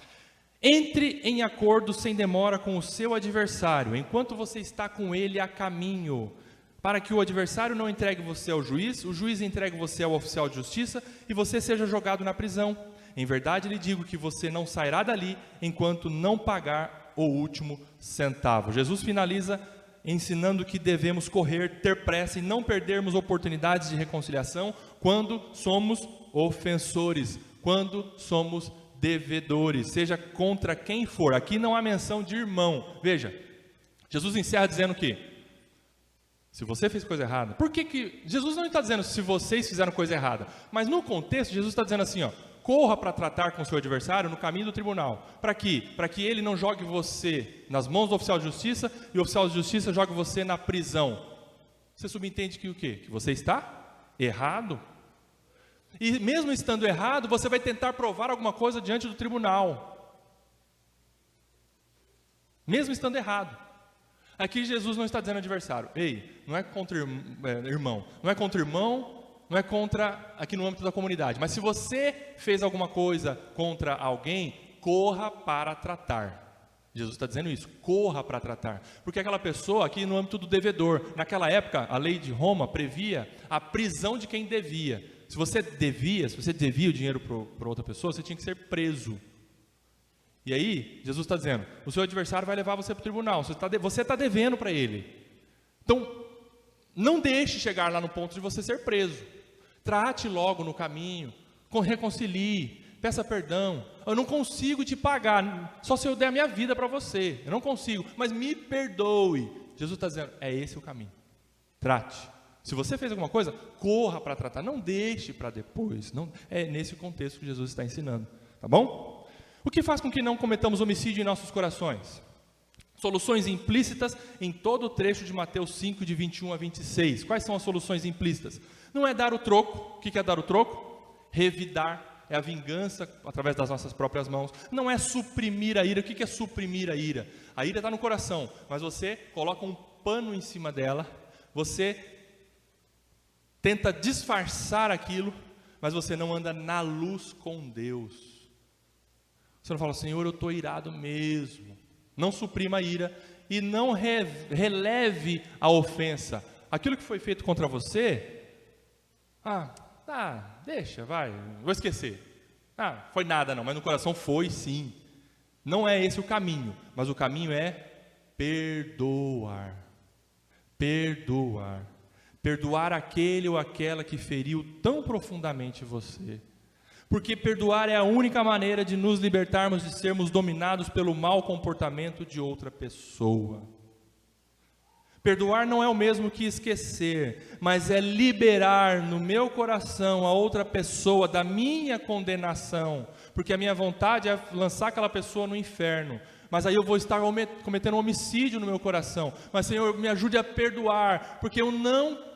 Entre em acordo sem demora com o seu adversário, enquanto você está com ele a caminho, para que o adversário não entregue você ao juiz, o juiz entregue você ao oficial de justiça e você seja jogado na prisão. Em verdade lhe digo que você não sairá dali enquanto não pagar o último centavo. Jesus finaliza ensinando que devemos correr, ter pressa e não perdermos oportunidades de reconciliação quando somos ofensores, quando somos devedores, seja contra quem for. Aqui não há menção de irmão. Veja, Jesus encerra dizendo que se você fez coisa errada, por que Jesus não está dizendo se vocês fizeram coisa errada, mas no contexto Jesus está dizendo assim, ó, corra para tratar com o seu adversário no caminho do tribunal. Para quê? Para que ele não jogue você nas mãos do oficial de justiça e o oficial de justiça jogue você na prisão. Você subentende que o quê? Que você está errado. E mesmo estando errado, você vai tentar provar alguma coisa diante do tribunal. Mesmo estando errado. Aqui Jesus não está dizendo adversário. Ei, não é contra irmão. Não é contra irmão, não é contra aqui no âmbito da comunidade. Mas se você fez alguma coisa contra alguém, corra para tratar. Jesus está dizendo isso, corra para tratar. Porque aquela pessoa aqui no âmbito do devedor, naquela época a lei de Roma previa a prisão de quem devia. Se você devia o dinheiro para outra pessoa, você tinha que ser preso. E aí, Jesus está dizendo, o seu adversário vai levar você para o tribunal, você está devendo para ele. Então, não deixe chegar lá no ponto de você ser preso. Trate logo no caminho, reconcilie, peça perdão. Eu não consigo te pagar, só se eu der a minha vida para você. Eu não consigo, mas me perdoe. Jesus está dizendo, é esse o caminho. Trate. Se você fez alguma coisa, corra para tratar, não deixe para depois. Não, é nesse contexto que Jesus está ensinando, tá bom? O que faz com que não cometamos homicídio em nossos corações? Soluções implícitas em todo o trecho de Mateus 5, de 21 a 26. Quais são as soluções implícitas? Não é dar o troco. O que é dar o troco? Revidar, é a vingança através das nossas próprias mãos. Não é suprimir a ira. O que é suprimir a ira? A ira está no coração, mas você coloca um pano em cima dela, você tenta disfarçar aquilo mas você não anda na luz com Deus. Você não fala, Senhor, eu estou irado mesmo. Não suprima a ira e não releve a ofensa. Aquilo que foi feito contra você, deixa, vai, vou esquecer. Foi nada não, mas no coração foi sim. Não é esse o caminho, mas o caminho é perdoar. Perdoar. Perdoar aquele ou aquela que feriu tão profundamente você. Porque perdoar é a única maneira de nos libertarmos de sermos dominados pelo mau comportamento de outra pessoa. Perdoar não é o mesmo que esquecer, mas é liberar no meu coração a outra pessoa da minha condenação, porque a minha vontade é lançar aquela pessoa no inferno, mas aí eu vou estar cometendo um homicídio no meu coração. Mas Senhor, me ajude a perdoar, porque eu não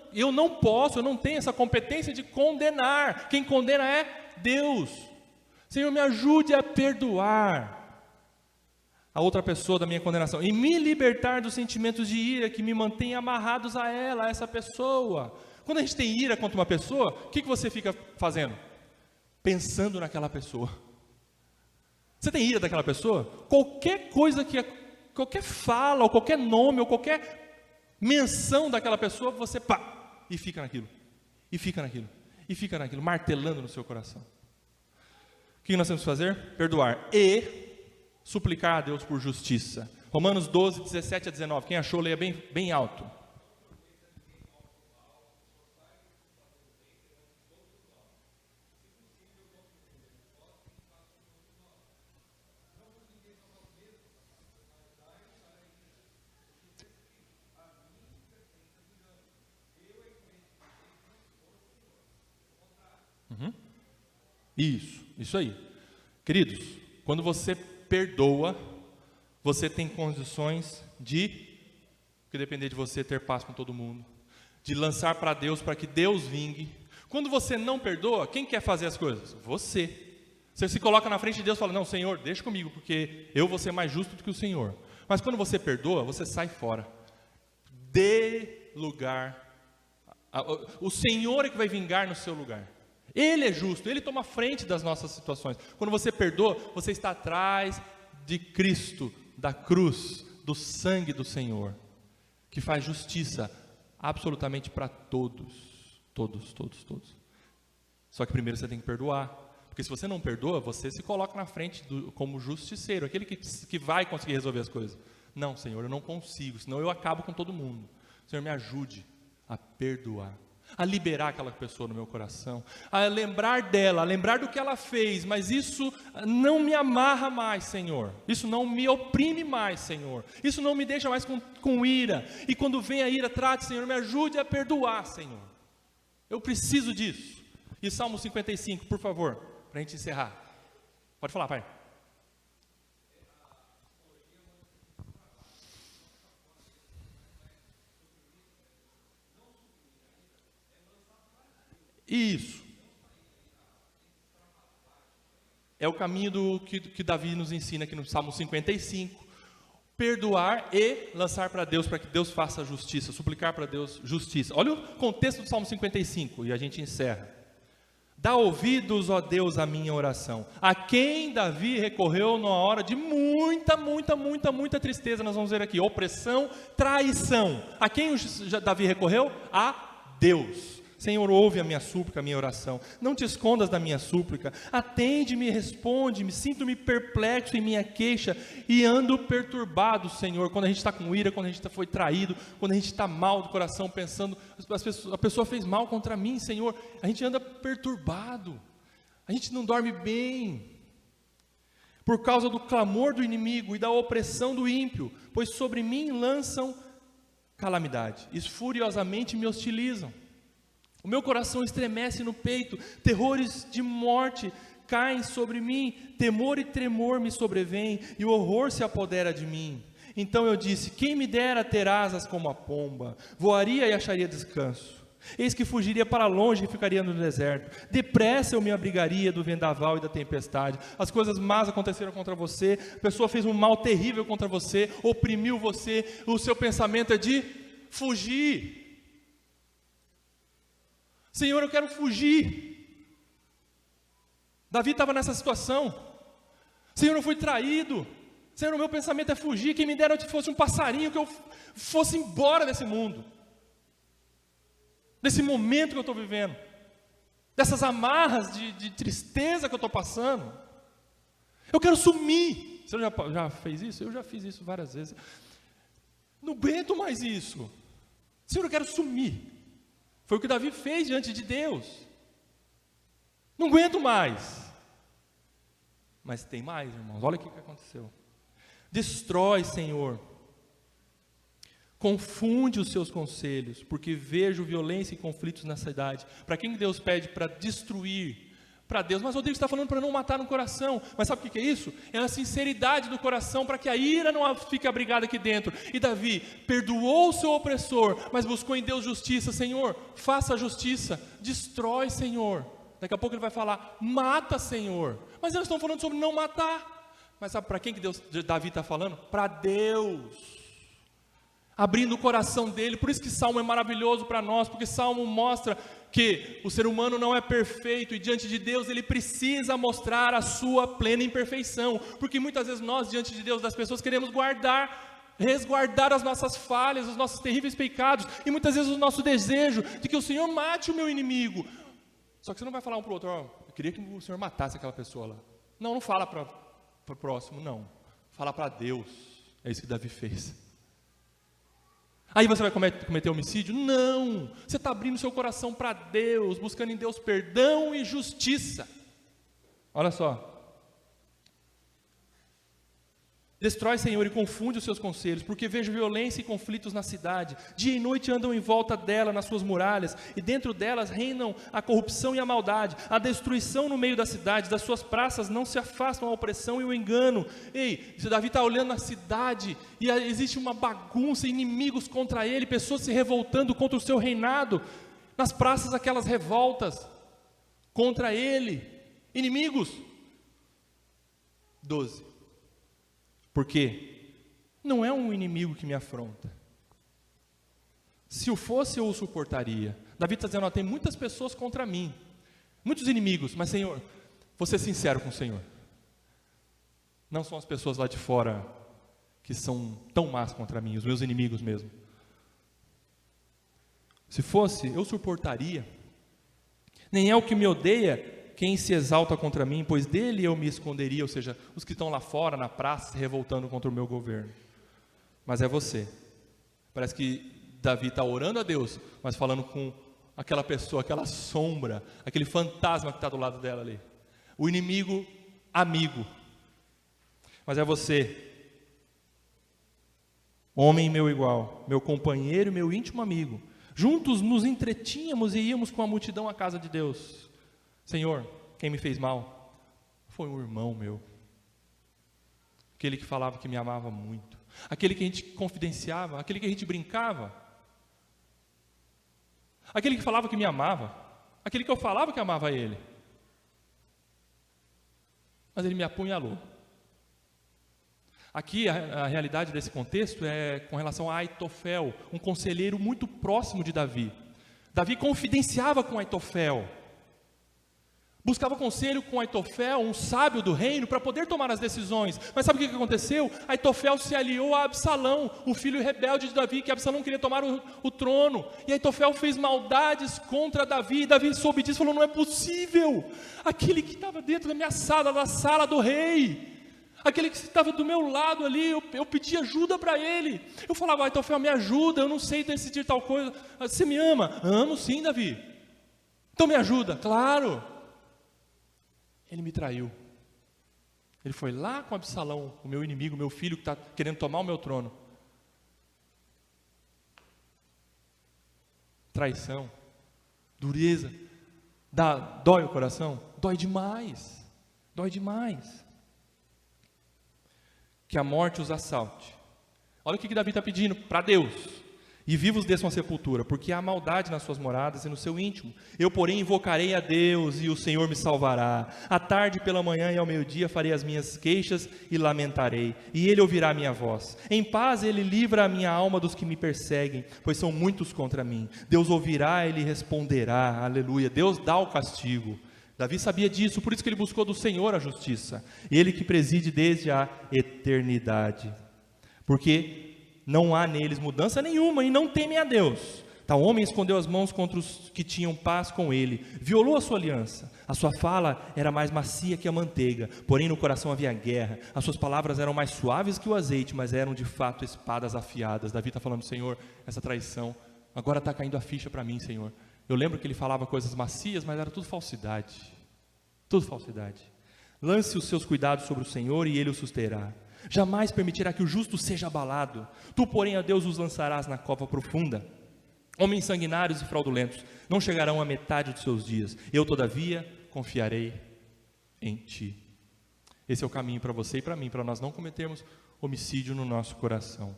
tenho essa competência de condenar. Quem condena é Deus. Senhor, me ajude a perdoar a outra pessoa da minha condenação e me libertar dos sentimentos de ira que me mantêm amarrados a ela, a essa pessoa. Quando a gente tem ira contra uma pessoa, o que você fica fazendo? Pensando naquela pessoa. Você tem ira daquela pessoa? Qualquer coisa qualquer fala, ou qualquer nome, ou qualquer menção daquela pessoa, você e fica naquilo, e fica naquilo, e fica naquilo, martelando no seu coração. O que nós temos que fazer? Perdoar e suplicar a Deus por justiça. Romanos 12, 17 a 19. Quem achou, leia bem alto. Isso aí. Queridos, quando você perdoa, você tem condições de, que depender de você, ter paz com todo mundo, de lançar para Deus, para que Deus vingue. Quando você não perdoa, quem quer fazer as coisas? Você se coloca na frente de Deus e fala, não, Senhor, deixa comigo, porque eu vou ser mais justo do que o Senhor. Mas quando você perdoa, você sai fora. Dê lugar, o Senhor é que vai vingar no seu lugar. Ele é justo, Ele toma frente das nossas situações. Quando você perdoa, você está atrás de Cristo, da cruz, do sangue do Senhor, que faz justiça absolutamente para todos. Só que primeiro você tem que perdoar, porque se você não perdoa, você se coloca na frente como justiceiro, aquele que vai conseguir resolver as coisas. Não, Senhor, eu não consigo, senão eu acabo com todo mundo. Senhor, me ajude a perdoar, a liberar aquela pessoa no meu coração, a lembrar dela, a lembrar do que ela fez, mas isso não me amarra mais, Senhor, isso não me oprime mais, Senhor, isso não me deixa mais com ira, e quando vem a ira, trate, Senhor, me ajude a perdoar, Senhor, eu preciso disso. E Salmo 55, por favor, para a gente encerrar, pode falar, pai. Isso. É o caminho que Davi nos ensina aqui no Salmo 55. Perdoar e lançar para Deus, para que Deus faça justiça, suplicar para Deus justiça. Olha o contexto do Salmo 55 e a gente encerra. Dá ouvidos, ó Deus, à minha oração. A quem Davi recorreu numa hora de muita tristeza, nós vamos ver aqui, opressão, traição. A quem Davi recorreu? A Deus. Senhor, ouve a minha súplica, a minha oração. Não te escondas da minha súplica. Atende-me e responde-me. Sinto-me perplexo em minha queixa e ando perturbado, Senhor. Quando a gente está com ira, quando a gente foi traído, quando a gente está mal do coração, pensando, a pessoa fez mal contra mim, Senhor. A gente anda perturbado. A gente não dorme bem. Por causa do clamor do inimigo e da opressão do ímpio, pois sobre mim lançam calamidade. E furiosamente me hostilizam. O meu coração estremece no peito, terrores de morte caem sobre mim, temor e tremor me sobrevêm, e o horror se apodera de mim. Então eu disse, quem me dera ter asas como a pomba, voaria e acharia descanso. Eis que fugiria para longe e ficaria no deserto. Depressa eu me abrigaria do vendaval e da tempestade. As coisas más aconteceram contra você, a pessoa fez um mal terrível contra você, oprimiu você, o seu pensamento é de fugir. Senhor, eu quero fugir. Davi estava nessa situação. Senhor, eu fui traído. Senhor, o meu pensamento é fugir. Quem me dera que fosse um passarinho, que eu fosse embora desse mundo, desse momento que eu estou vivendo, dessas amarras de tristeza que eu estou passando. Eu quero sumir. Você já fez isso? Eu já fiz isso várias vezes. Não aguento mais isso. Senhor, eu quero sumir. Foi o que Davi fez diante de Deus. Não aguento mais. Mas tem mais, irmãos. Olha o que aconteceu. Destrói, Senhor. Confunde os seus conselhos, porque vejo violência e conflitos na cidade. Para quem Deus pede? Para destruir. Para Deus. Mas Rodrigo está falando para não matar no coração. Mas sabe o que é isso? É a sinceridade do coração, para que a ira não fique abrigada aqui dentro. E Davi perdoou o seu opressor, mas buscou em Deus justiça. Senhor, faça a justiça. Destrói, Senhor. Daqui a pouco ele vai falar, mata, Senhor. Mas eles estão falando sobre não matar. Mas sabe para quem que Davi está falando? Para Deus. Abrindo o coração dele. Por isso que Salmo é maravilhoso para nós, porque Salmo mostra que o ser humano não é perfeito, e diante de Deus ele precisa mostrar a sua plena imperfeição, porque muitas vezes nós, diante de Deus, das pessoas, queremos resguardar as nossas falhas, os nossos terríveis pecados, e muitas vezes o nosso desejo de que o Senhor mate o meu inimigo. Só que você não vai falar um para o outro, eu queria que o Senhor matasse aquela pessoa lá. Não fala para o próximo, não. Fala para Deus. É isso que Davi fez. Aí você vai cometer homicídio? Não. Você está abrindo seu coração para Deus, buscando em Deus perdão e justiça. Olha só. Destrói, Senhor, e confunde os seus conselhos, porque vejo violência e conflitos na cidade. Dia e noite andam em volta dela, nas suas muralhas, e dentro delas reinam a corrupção e a maldade, a destruição no meio da cidade. Das suas praças não se afastam a opressão e o engano. Ei, Davi está olhando a cidade, e existe uma bagunça, inimigos contra ele, pessoas se revoltando contra o seu reinado. Nas praças aquelas revoltas contra ele, inimigos. 12. Porque não é um inimigo que me afronta. Se o fosse, eu o suportaria. Davi está dizendo, tem muitas pessoas contra mim, muitos inimigos, mas Senhor, vou ser sincero com o Senhor. Não são as pessoas lá de fora que são tão más contra mim, os meus inimigos mesmo. Se fosse, eu suportaria. Nem é o que me odeia quem se exalta contra mim, pois dele eu me esconderia, ou seja, os que estão lá fora, na praça, se revoltando contra o meu governo. Mas é você. Parece que Davi está orando a Deus, mas falando com aquela pessoa, aquela sombra, aquele fantasma que está do lado dela ali. O inimigo amigo. Mas é você, homem meu igual, meu companheiro e meu íntimo amigo. Juntos nos entretínhamos e íamos com a multidão à casa de Deus. Senhor, quem me fez mal foi um irmão meu, aquele que falava que me amava muito, aquele que a gente confidenciava, aquele que a gente brincava, aquele que falava que me amava, aquele que eu falava que amava ele, mas ele me apunhalou. Aqui a realidade desse contexto é com relação a Aitofel, um conselheiro muito próximo de Davi. Davi confidenciava com Aitofel, buscava conselho com Aitofel, um sábio do reino, para poder tomar as decisões. Mas sabe o que aconteceu? Aitofel se aliou a Absalão, o filho rebelde de Davi, que Absalão queria tomar o trono. E Aitofel fez maldades contra Davi, e Davi soube disso e falou, não é possível. Aquele que estava dentro da minha sala, da sala do rei, aquele que estava do meu lado ali, eu pedi ajuda para ele. Eu falava, Aitofel, me ajuda, eu não sei decidir tal coisa. Você me ama? Amo sim, Davi. Então me ajuda. Claro. Ele me traiu. Ele foi lá com Absalão, o meu inimigo, meu filho que está querendo tomar o meu trono. Traição, dureza, dói o coração? Dói demais, dói demais. Que a morte os assalte. Olha o que Davi está pedindo para Deus. E vivos desçam a sepultura, porque há maldade nas suas moradas e no seu íntimo. Eu, porém, invocarei a Deus e o Senhor me salvará. À tarde, pela manhã e ao meio-dia farei as minhas queixas e lamentarei. E Ele ouvirá a minha voz. Em paz Ele livra a minha alma dos que me perseguem, pois são muitos contra mim. Deus ouvirá, Ele responderá. Aleluia. Deus dá o castigo. Davi sabia disso, por isso que ele buscou do Senhor a justiça. Ele que preside desde a eternidade. Porque não há neles mudança nenhuma e não temem a Deus. Tal homem escondeu as mãos contra os que tinham paz com ele, violou a sua aliança. A sua fala era mais macia que a manteiga, porém no coração havia guerra. As suas palavras eram mais suaves que o azeite, mas eram de fato espadas afiadas. Davi está falando: Senhor, essa traição, agora está caindo a ficha para mim, Senhor. Eu lembro que ele falava coisas macias, mas era tudo falsidade. Tudo falsidade. Lance os seus cuidados sobre o Senhor e Ele o susterá. Jamais permitirá que o justo seja abalado. Tu, porém, a Deus os lançarás na cova profunda. Homens sanguinários e fraudulentos não chegarão à metade dos seus dias. Eu, todavia, confiarei em Ti. Esse é o caminho para você e para mim, para nós não cometermos homicídio no nosso coração.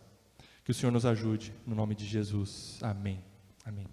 Que o Senhor nos ajude, no nome de Jesus. Amém. Amém.